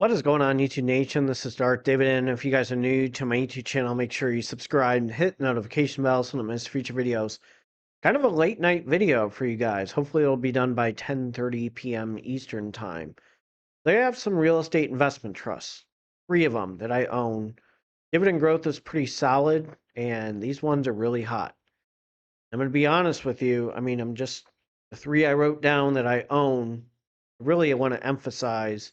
What is going on, YouTube Nation? This is Dark Dividend. If you guys are new to my YouTube channel, make sure you subscribe and hit the notification bell so you don't miss future videos. Kind of a late night video for you guys. Hopefully it'll be done by 10:30 p.m. Eastern time. They have some real estate investment trusts, 3 of them that I own. Dividend growth is pretty solid, and these ones are really hot. I'm going to be honest with you. The 3 I wrote down that I own, really I want to emphasize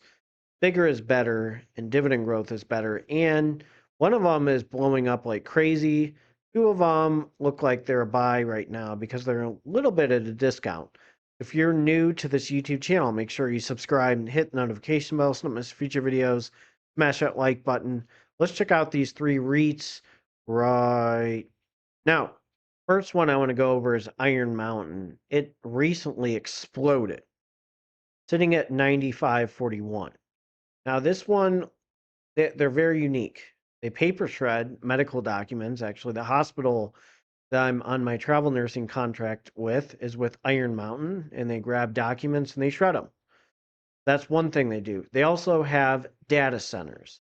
bigger is better and dividend growth is better. And one of them is blowing up like crazy. 2 of them look like they're a buy right now because they're a little bit at a discount. If you're new to this YouTube channel, make sure you subscribe and hit the notification bell so you don't miss future videos. Smash that like button. Let's check out these 3 REITs right now. First one I want to go over is Iron Mountain. It recently exploded, sitting at 95.41. Now, this one, they're very unique. They paper shred medical documents. Actually, the hospital that I'm on my travel nursing contract with is with Iron Mountain, and they grab documents and they shred them. That's one thing they do. They also have data centers.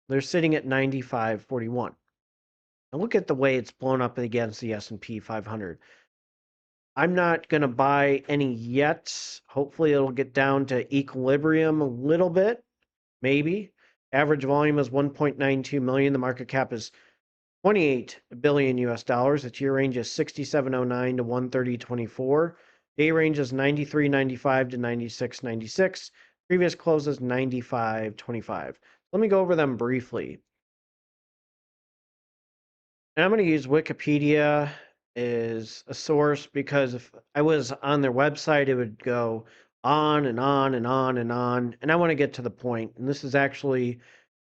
They're sitting at 95.41. Now look at the way it's blown up against the S&P 500. I'm not going to buy any yet. Hopefully it'll get down to equilibrium a little bit. Maybe. Average volume is 1.92 million. The market cap is 28 billion US dollars. Its year range is 67.09 to 130.24. Day range is 93.95 to 96.96. Previous close is 95.25. Let me go over them briefly. And I'm going to use Wikipedia as a source because if I was on their website, it would go on and on and on and on. And I want to get to the point. And this is actually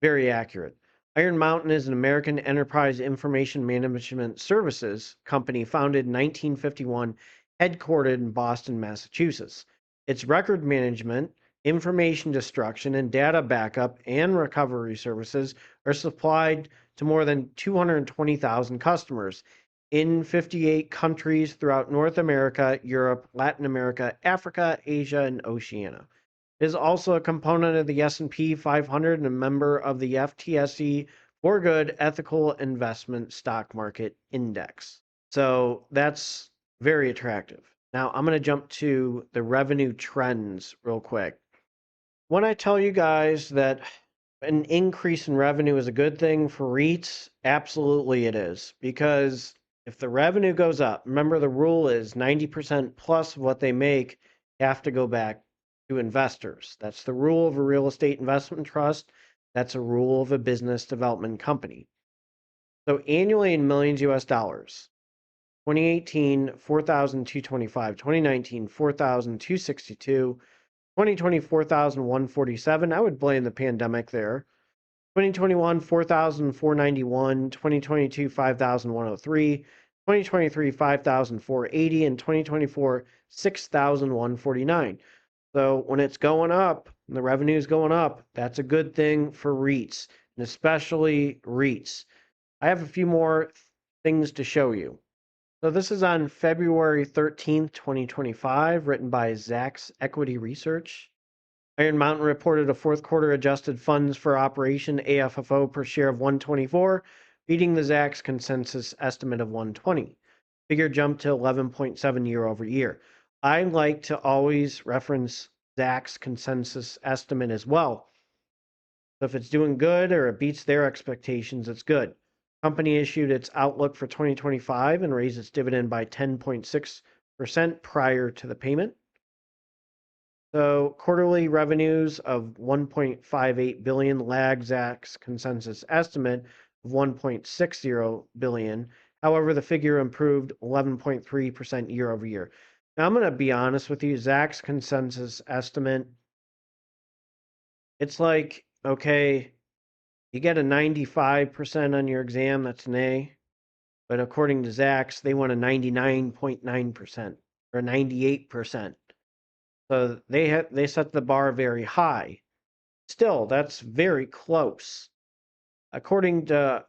very accurate. Iron Mountain is an American enterprise information management services company founded in 1951, headquartered in Boston, Massachusetts. Its record management, information destruction, and data backup and recovery services are supplied to more than 220,000 customers in 58 countries throughout North America, Europe, Latin America, Africa, Asia, and Oceania. It is also a component of the S&P 500 and a member of the FTSE for Good Ethical Investment Stock Market Index. So that's very attractive. Now I'm going to jump to the revenue trends real quick. When I tell you guys that an increase in revenue is a good thing for REITs, absolutely it is. Because if the revenue goes up, remember the rule is 90% plus of what they make have to go back to investors. That's the rule of a real estate investment trust. That's a rule of a business development company. So annually in millions US dollars, 2018, 4,225, 2019, 4,262, 2020, 4,147. I would blame the pandemic there. 2021, 4,491, 2022, 5,103, 2023, 5,480, and 2024, 6,149. So when it's going up, and the revenue is going up, that's a good thing for REITs, and especially REITs. I have a few more things to show you. So this is on February 13th, 2025, written by Zacks Equity Research. Iron Mountain reported a fourth quarter adjusted funds for operation AFFO per share of 124, beating the Zacks consensus estimate of 120. Figure jumped to 11.7 year over year. I like to always reference Zacks consensus estimate as well. So if it's doing good or it beats their expectations, it's good. Company issued its outlook for 2025 and raised its dividend by 10.6% prior to the payment. So quarterly revenues of 1.58 billion lag Zacks consensus estimate of 1.60 billion. However, the figure improved 11.3% year over year. Now I'm going to be honest with you, Zacks consensus estimate, it's like, okay, you get a 95% on your exam, that's an A. But according to Zacks, they want a 99.9% or 98%. So they set the bar very high. Still, that's very close. According to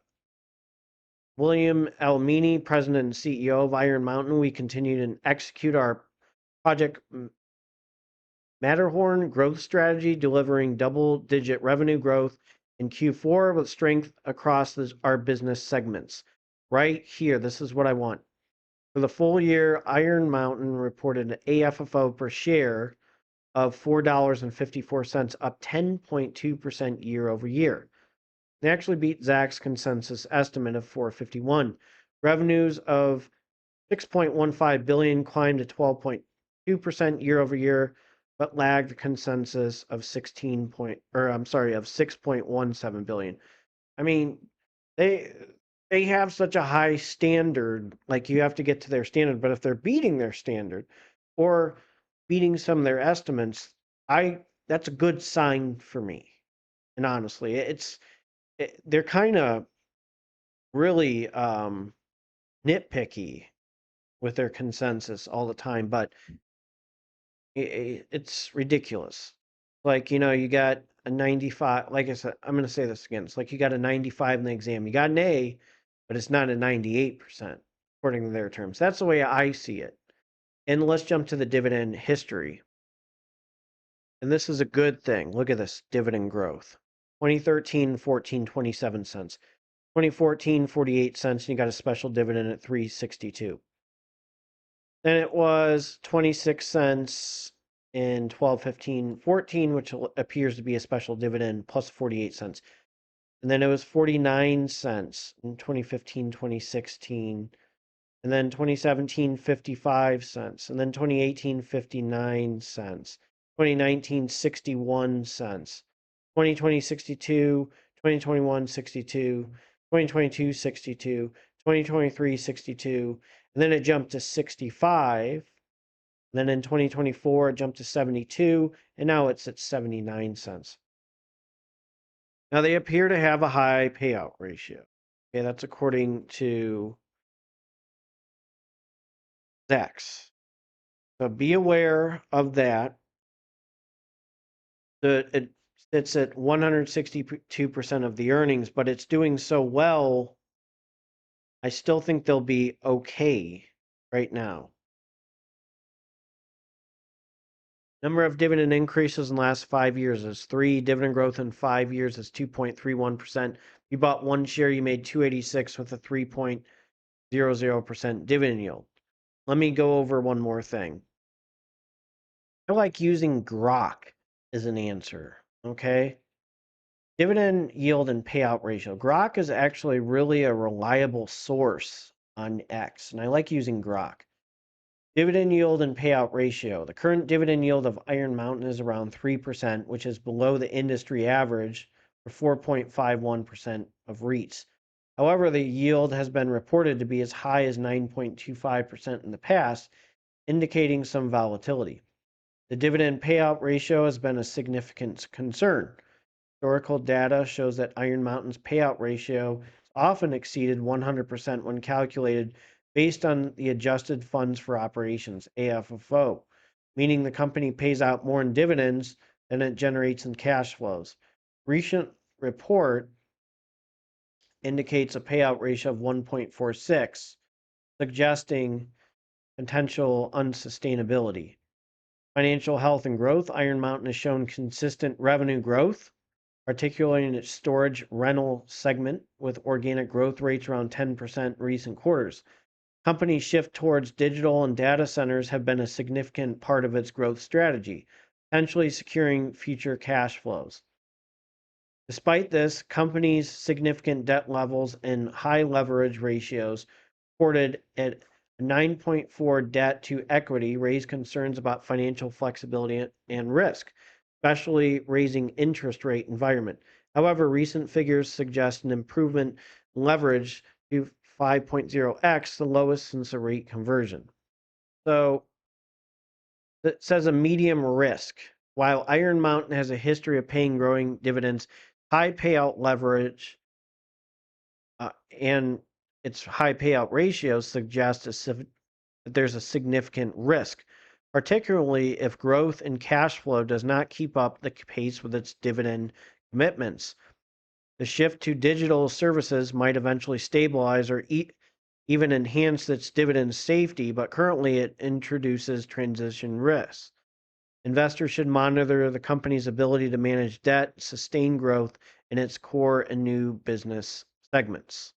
William Elmini, President and CEO of Iron Mountain, we continue to execute our project Matterhorn growth strategy delivering double-digit revenue growth in Q4 with strength across our business segments. Right here, this is what I want. For the full year, Iron Mountain reported an AFFO per share of $4.54, up 10.2% year over year. They actually beat Zach's consensus estimate of $4.51. Revenues of $6.15 billion climbed to 12.2% year over year, but lagged the consensus of $6.17 billion. I mean, they they have such a high standard, like you have to get to their standard, but if they're beating their standard or beating some of their estimates, I that's a good sign for me. And honestly, they're kind of really nitpicky with their consensus all the time, but it's ridiculous. Like, you got a 95, like I said, I'm going to say this again. It's like you got a 95 in the exam. You got an A, but it's not a 98%, according to their terms. That's the way I see it. And let's jump to the dividend history. And this is a good thing. Look at this dividend growth. 2013, 14, 27 cents. 2014, 48 cents, and you got a special dividend at 362. Then it was 26 cents in 12, 15, 14, which appears to be a special dividend, plus 48 cents. And then it was 49 cents in 2015, 2016. And then 2017, 55 cents. And then 2018, 59 cents. 2019, 61 cents. 2020, 62. 2021, 62. 2022, 62. 2023, 62. And then it jumped to 65. And then in 2024, it jumped to 72. And now it's at 79 cents. Now they appear to have a high payout ratio. Okay, that's according to Zacks. So be aware of that. It sits at 162% of the earnings, but it's doing so well. I still think they'll be okay right now. Number of dividend increases in the last 5 years is 3. Dividend growth in 5 years is 2.31%. You bought one share, you made 286 with a 3.00% dividend yield. Let me go over one more thing. I like using Grok as an answer, okay? Dividend yield and payout ratio. Grok is actually really a reliable source on X, and I like using Grok. Dividend yield and payout ratio. The current dividend yield of Iron Mountain is around 3%, which is below the industry average for 4.51% of REITs. However, the yield has been reported to be as high as 9.25% in the past, indicating some volatility. The dividend payout ratio has been a significant concern. Historical data shows that Iron Mountain's payout ratio often exceeded 100% when calculated based on the adjusted funds for operations, AFFO, meaning the company pays out more in dividends than it generates in cash flows. Recent report indicates a payout ratio of 1.46, suggesting potential unsustainability. Financial health and growth. Iron Mountain has shown consistent revenue growth, particularly in its storage rental segment, with organic growth rates around 10% in recent quarters. Companies' shift towards digital and data centers have been a significant part of its growth strategy, potentially securing future cash flows. Despite this, companies' significant debt levels and high leverage ratios reported at 9.4 debt to equity raise concerns about financial flexibility and risk, especially raising interest rate environment. However, recent figures suggest an improvement in leverage to 5.0x, the lowest since the REIT conversion. So it says a medium risk. While Iron Mountain has a history of paying growing dividends, high payout leverage and its high payout ratio suggest that there's a significant risk, particularly if growth and cash flow does not keep up the pace with its dividend commitments. The shift to digital services might eventually stabilize or even enhance its dividend safety, but currently it introduces transition risks. Investors should monitor the company's ability to manage debt, sustain growth in its core and new business segments.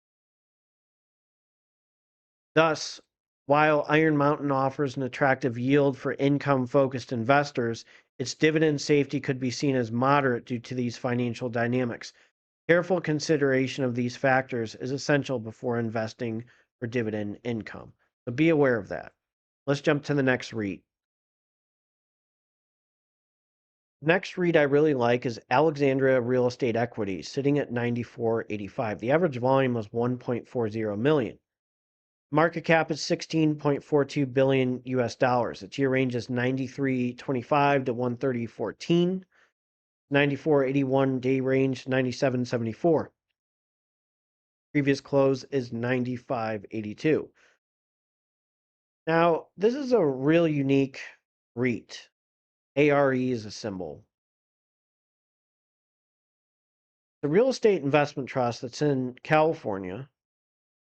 Thus, while Iron Mountain offers an attractive yield for income-focused investors, its dividend safety could be seen as moderate due to these financial dynamics. Careful consideration of these factors is essential before investing for dividend income. So be aware of that. Let's jump to the next REIT. Next REIT I really like is Alexandria Real Estate Equities, sitting at 94.85. The average volume was 1.40 million. Market cap is 16.42 billion US dollars. Its year range is 93.25 to 130.14. 94.81 day range 97.74. Previous close is 95.82. Now, this is a real unique REIT. ARE is a symbol. The real estate investment trust that's in California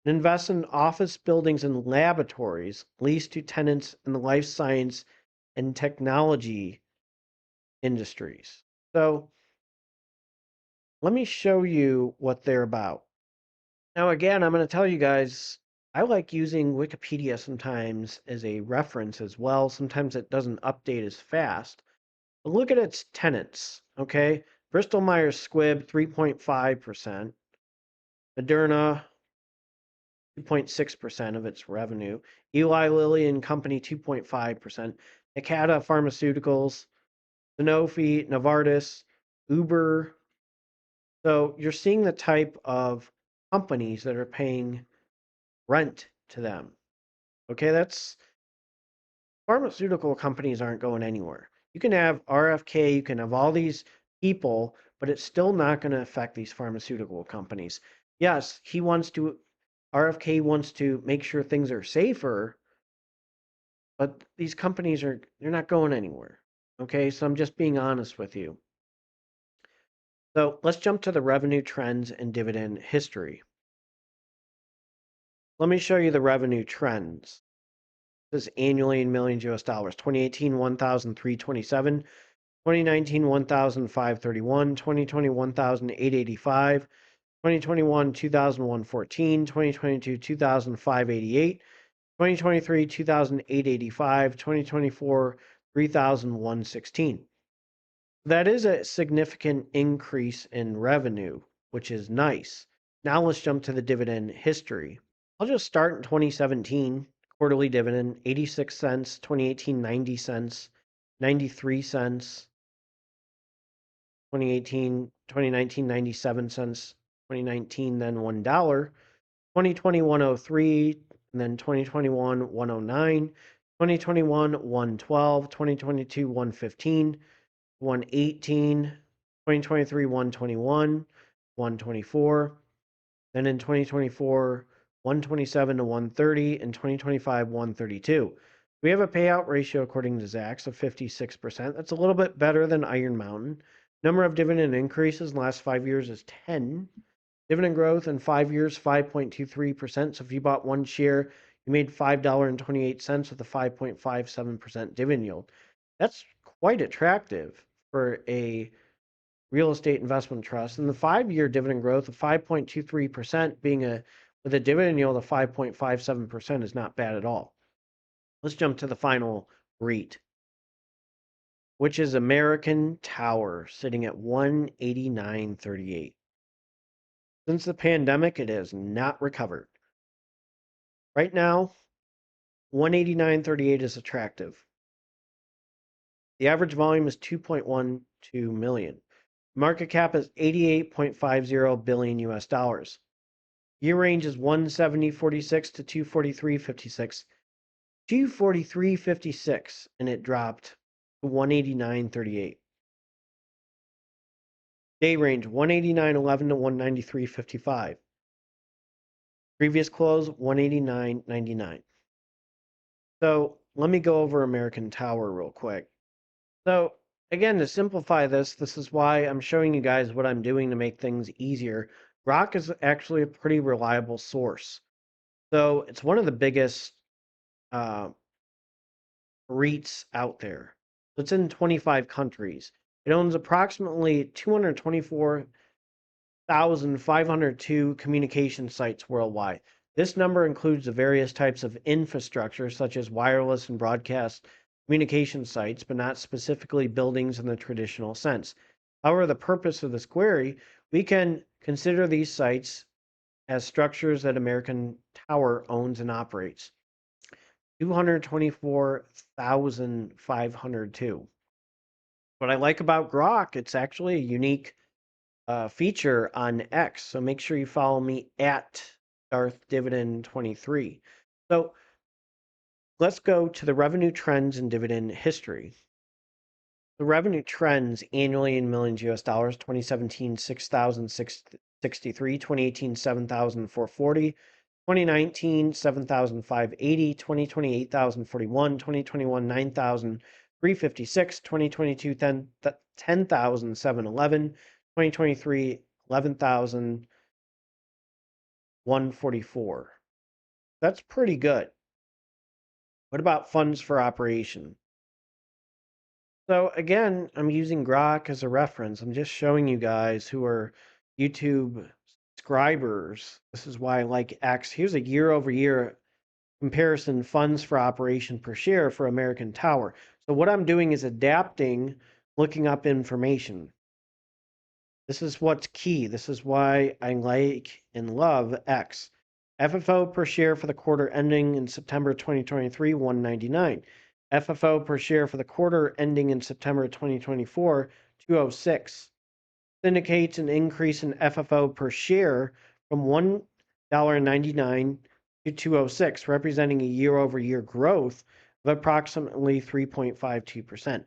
invests in office buildings and laboratories leased to tenants in the life science and technology industries. So let me show you what they're about. Now, again, I'm going to tell you guys, I like using Wikipedia sometimes as a reference as well. Sometimes it doesn't update as fast. But look at its tenants, okay? Bristol Myers Squibb, 3.5%. Moderna, 2.6% of its revenue. Eli Lilly and Company, 2.5%. Takeda Pharmaceuticals, Sanofi, Novartis, Uber. So you're seeing the type of companies that are paying rent to them. Okay, that's pharmaceutical companies aren't going anywhere. You can have RFK, you can have all these people, but it's still not going to affect these pharmaceutical companies. Yes, RFK wants to make sure things are safer, but these companies they're not going anywhere. Okay, so I'm just being honest with you. So let's jump to the revenue trends and dividend history. Let me show you the revenue trends. This is annually in millions US dollars. 2018, 1,327. 2019, 1,531. 2020, 1,885. 2021, 2,114. 2022, 2,588. 2023, 2,885. 2024, 3,116. That is a significant increase in revenue, which is nice. Now let's jump to the dividend history. I'll just start in 2017. Quarterly dividend, 86 cents, 2018, 90 cents, 93 cents, 2019, 97 cents, 2019, then $1, 2020, 103, and then 2021, 109, 2021, 112, 2022, 115, 118, 2023, 121, 124, then in 2024, 127 to 130, and 2025, 132. We have a payout ratio, according to Zacks, of 56%. That's a little bit better than Iron Mountain. Number of dividend increases in the last 5 years is 10. Dividend growth in 5 years, 5.23%. So if you bought one share, you made $5.28 with a 5.57% dividend yield. That's quite attractive for a real estate investment trust. And the 5-year dividend growth of 5.23% with a dividend yield of 5.57% is not bad at all. Let's jump to the final REIT, which is American Tower, sitting at 189.38. Since the pandemic, it has not recovered. Right now, 189.38 is attractive. The average volume is 2.12 million. Market cap is 88.50 billion US dollars. Year range is 170.46 to 243.56. 243.56, and it dropped to 189.38. Day range 189.11 to 193.55. Previous close 189.99. So let me go over American Tower real quick. So again, to simplify this is why I'm showing you guys what I'm doing to make things easier. Grok is actually a pretty reliable source. So it's one of the biggest REITs out there. It's in 25 countries. It owns approximately 224,502 communication sites worldwide. This number includes the various types of infrastructure, such as wireless and broadcast communication sites, but not specifically buildings in the traditional sense. However, the purpose of this query, we can consider these sites as structures that American Tower owns and operates. 224,502. What I like about Grok, it's actually a unique feature on X. So make sure you follow me at Darth Dividend 23. So let's go to the revenue trends and dividend history. The revenue trends annually in millions US dollars: 2017, 6,663; 2018, 7,440; 2019, 7,580; 2020, 8,041; 2021, 9,356; 2022, 10,711; 2023, 11,144. That's pretty good. What about funds for operation? So again, I'm using Grok as a reference. I'm just showing you guys who are YouTube subscribers. This is why I like X. Here's a year over year comparison funds for operation per share for American Tower. So what I'm doing is adapting, looking up information. This is what's key. This is why I like and love X. FFO per share for the quarter ending in September 2023, 199. FFO per share for the quarter ending in September 2024, 206. Indicates an increase in FFO per share from $1.99 to 206, representing a year-over-year growth of approximately 3.52%.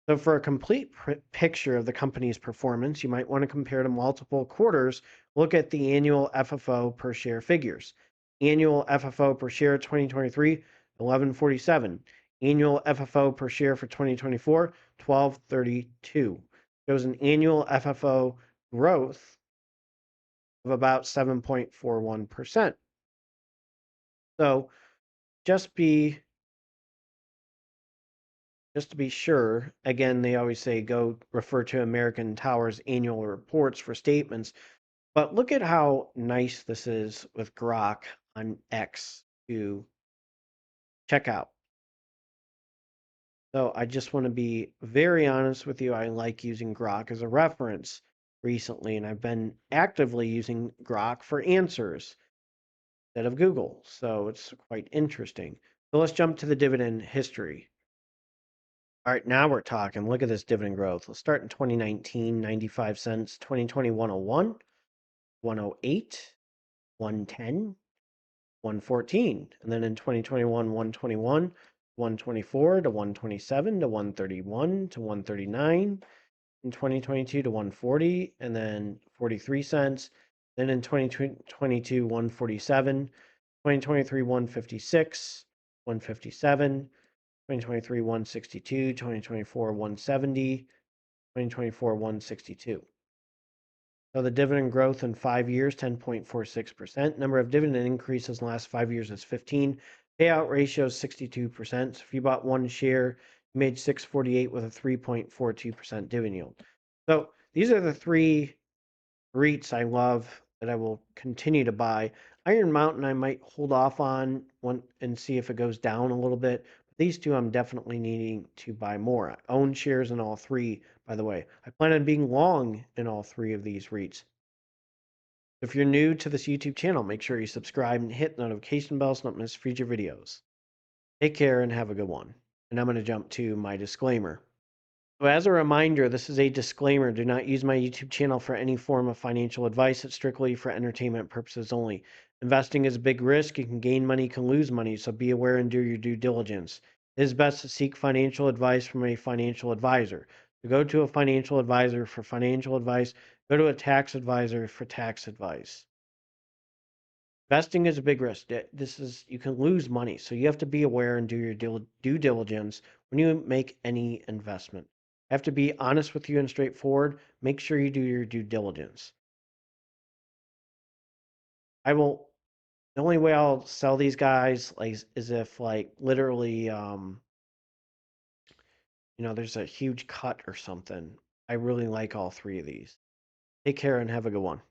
So for a complete picture of the company's performance, you might want to compare to multiple quarters. Look at the annual FFO per share figures. Annual FFO per share 2023, 1147. Annual FFO per share for 2024, 1232. Shows an annual FFO growth of about 7.41%. So just to be sure, again, they always say go refer to American Tower's annual reports for statements. But look at how nice this is with Grok on X to check out. So I just want to be very honest with you. I like using Grok as a reference recently, and I've been actively using Grok for answers instead of Google. So it's quite interesting. So let's jump to the dividend history. All right, now we're talking. Look at this dividend growth. Let's start in 2019, 95 cents, 2020, 101, 108, 110, 114. And then in 2021, 121, 124 to 127 to 131 to 139. In 2022 to 140, and then 43 cents. Then in 2022, 147, 2023, 156, 157. 2023 162, 2024 170, 2024 162. So the dividend growth in 5 years, 10.46%. Number of dividend increases in the last 5 years is 15. Payout ratio is 62%. So if you bought one share, you made 648 with a 3.42% dividend yield. So these are the three REITs I love that I will continue to buy. Iron Mountain I might hold off on one and see if it goes down a little bit. But these two I'm definitely needing to buy more. I own shares in all three, by the way. I plan on being long in all three of these REITs. If you're new to this YouTube channel, make sure you subscribe and hit the notification bell so you don't miss future videos. Take care and have a good one. And I'm going to jump to my disclaimer. So as a reminder, this is a disclaimer. Do not use my YouTube channel for any form of financial advice. It's strictly for entertainment purposes only. Investing is a big risk. You can gain money, you can lose money. So be aware and do your due diligence. It is best to seek financial advice from a financial advisor. To go to a financial advisor for financial advice, go to a tax advisor for tax advice. Investing is a big risk. You can lose money. So you have to be aware and do your due diligence when you make any investment. I have to be honest with you and straightforward. Make sure you do your due diligence. The only way I'll sell these guys is if like literally there's a huge cut or something. I really like all three of these. Take care and have a good one.